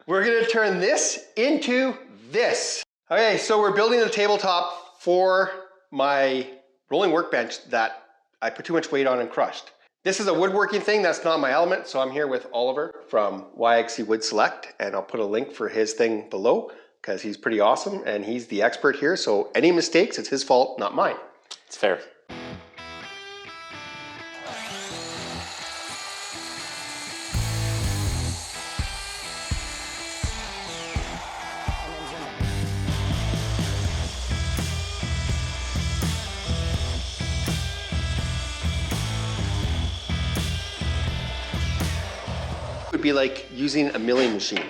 We're gonna turn this into this. Okay, so we're building a tabletop for my rolling workbench that I put too much weight on and crushed. This is a woodworking thing, that's not my element, so I'm here with Oliver from YXC Wood Select, and I'll put a link for his thing below because he's pretty awesome and he's the expert here, so any mistakes, it's his fault, not mine. It's fair. Would be like using a milling machine,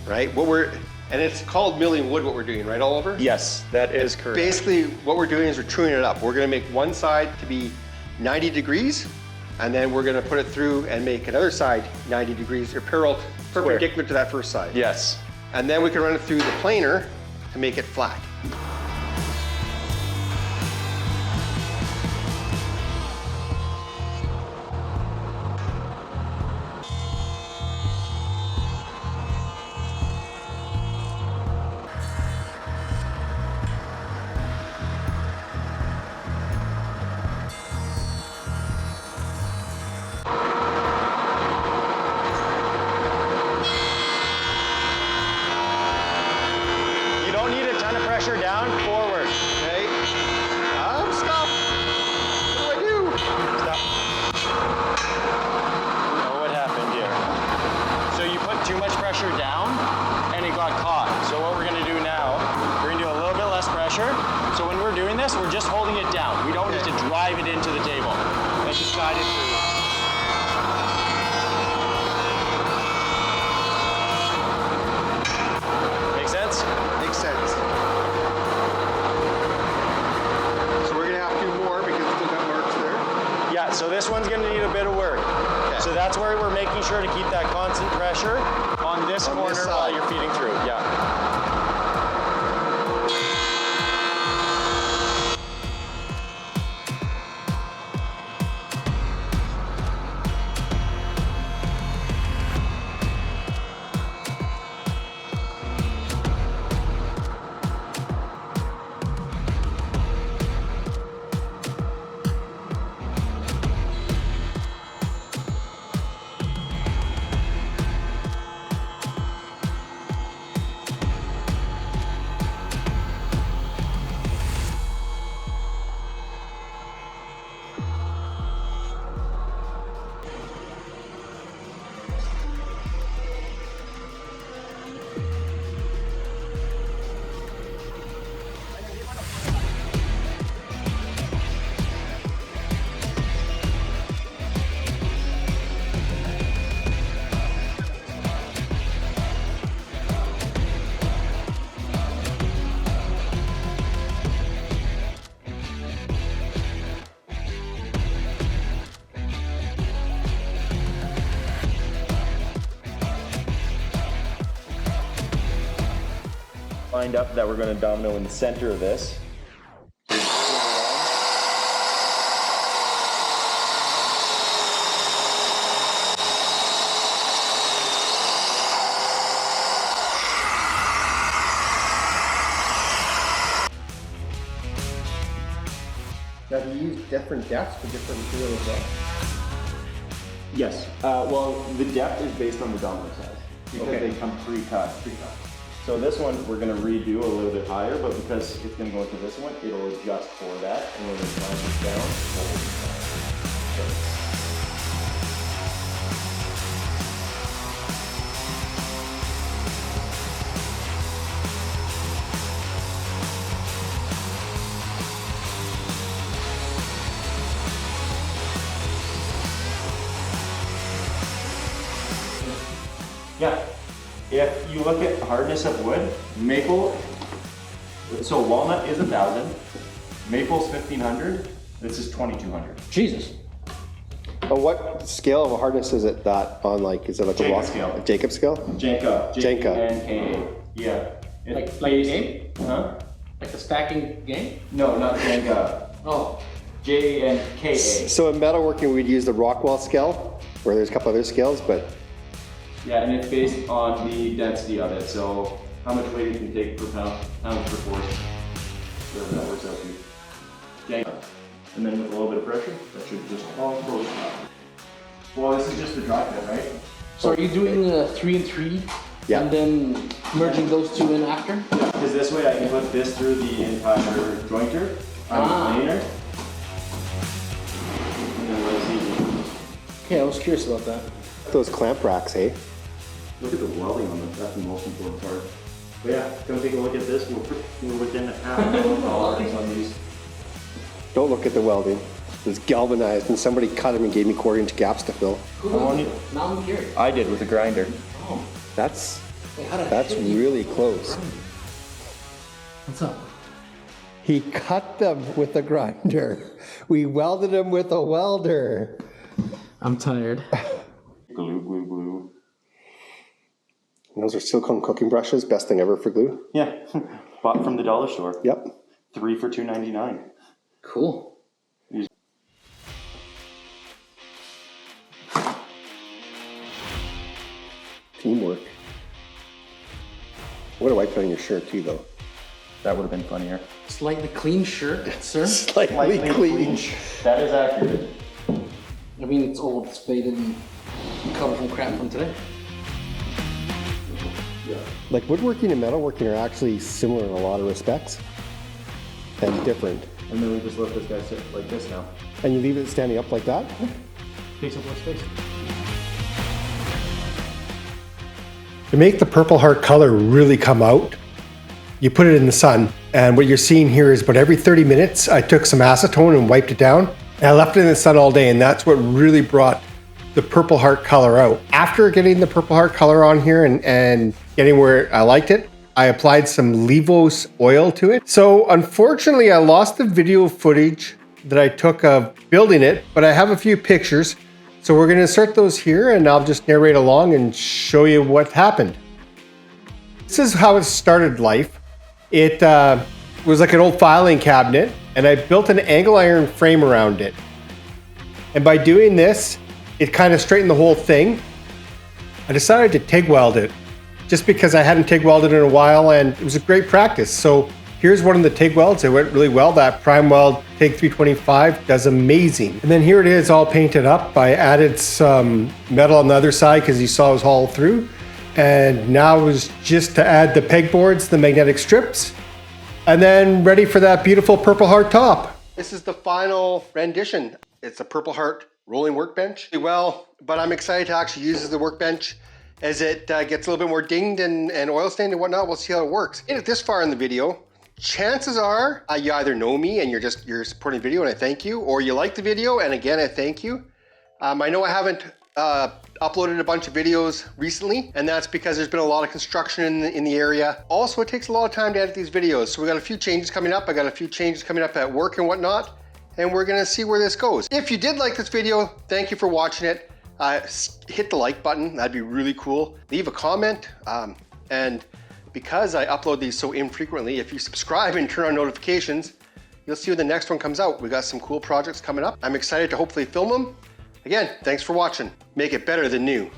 right? And it's called milling wood, what we're doing, right, Oliver? Yes, that is correct. Basically, what we're doing is we're truing it up. We're gonna make one side to be 90 degrees, and then we're gonna put it through and make another side 90 degrees, or perpendicular to that first side. Yes. And then we can run it through the planer to make it flat. Pressure down, forward. Okay. Stop. What do? Stop. Oh, what happened here? So you put too much pressure down and it got caught. So what we're gonna do now, we're gonna do a little bit less pressure. So when we're doing this, we're just holding it down. We don't need to drive it into the table. Let's just guide it through. Make sense? Makes sense. So this one's going to need a bit of work. Okay. So that's where we're making sure to keep that constant pressure on this corner while you're feeding through. Yeah. Lined up that we're going to domino in the center of this. Now, do you use different depths for different material as well? Yes. Well, the depth is based on the domino size because they come pre-cut. So this one we're going to redo a little bit higher, but because it's going to go into this one, it'll adjust for that, and when it lines down, hold it down. Yeah. If you look at hardness of wood, maple, so walnut is 1,000, maple's 1,500, this is 2,200. Jesus. What scale of hardness is it that on, like, is it like Jacob a rock scale? A Jacob scale? Jenka. Jenka. J-E-N-K-A. Yeah. Like a game? Huh? Like a stacking game? No, not Jenka. Oh. J-E-N-K-A. So in metalworking, we'd use the Rockwell scale, where there's a couple other scales, but Yeah, and it's based on the density of it. So how much weight you can take per pound per force. Whatever that works out to. Okay. And then with a little bit of pressure, that should just all close up. Well, this is just the dry fit, right? So are you doing 3 and 3? Yeah. And then merging those two in after? Yeah, because this way I can put this through the entire jointer on the planer. And then let us easy. Okay, I was curious about that. Those clamp racks, hey? Look at the welding on this, that's the most important part. But yeah, come take a look at this. We're within $500 on these. Don't look at the welding. It's galvanized, and somebody cut them and gave me 1/4-inch gaps to fill. Cool. Now I'm curious. I did with a grinder. Oh. That's Wait, how the that's heck did you- really close. What's up? He cut them with a grinder. We welded them with a welder. I'm tired. Glue, glue, glue. And those are silicone cooking brushes. Best thing ever for glue. Yeah, bought from the dollar store. Yep. 3 for $2.99. Cool. Teamwork. What a wipe on your shirt too, though. That would have been funnier. Slightly clean shirt, sir. Slightly clean. That is accurate. I mean, it's old, it's faded, and covered from crap from today. Like woodworking and metalworking are actually similar in a lot of respects, and different. And then we just let this guy sit like this now. And you leave it standing up like that. Takes up less space. To make the Purpleheart color really come out, you put it in the sun. And what you're seeing here is about every 30 minutes, I took some acetone and wiped it down. And I left it in the sun all day, and that's what really brought the Purpleheart color out. After getting the Purpleheart color on here and getting where I liked it, I applied some Levos oil to it. So unfortunately, I lost the video footage that I took of building it, but I have a few pictures. So we're gonna insert those here, and I'll just narrate along and show you what happened. This is how it started life. It was like an old filing cabinet, and I built an angle iron frame around it. And by doing this, it kind of straightened the whole thing. I decided to TIG weld it, just because I hadn't TIG welded in a while, and it was a great practice. So here's one of the TIG welds. It went really well. That prime weld TIG 325 does amazing. And then here it is all painted up. I added some metal on the other side because you saw it was hauled through. And now it was just to add the pegboards, the magnetic strips, and then ready for that beautiful Purpleheart top. This is the final rendition. It's a Purpleheart rolling workbench. Well, but I'm excited to actually use the workbench as it gets a little bit more dinged and oil stained and whatnot. We'll see how it works. Made it this far in the video. Chances are you either know me and you're supporting the video, and I thank you, or you like the video, and again, I thank you. I know I haven't uploaded a bunch of videos recently, and that's because there's been a lot of construction in the area. Also, it takes a lot of time to edit these videos, so we got a few changes coming up. I got a few changes coming up at work and whatnot, and we're gonna see where this goes. If you did like this video, thank you for watching it. Hit the like button, that'd be really cool. Leave a comment, and because I upload these so infrequently, if you subscribe and turn on notifications, you'll see when the next one comes out. We got some cool projects coming up. I'm excited to hopefully film them. Again, thanks for watching. Make it better than new.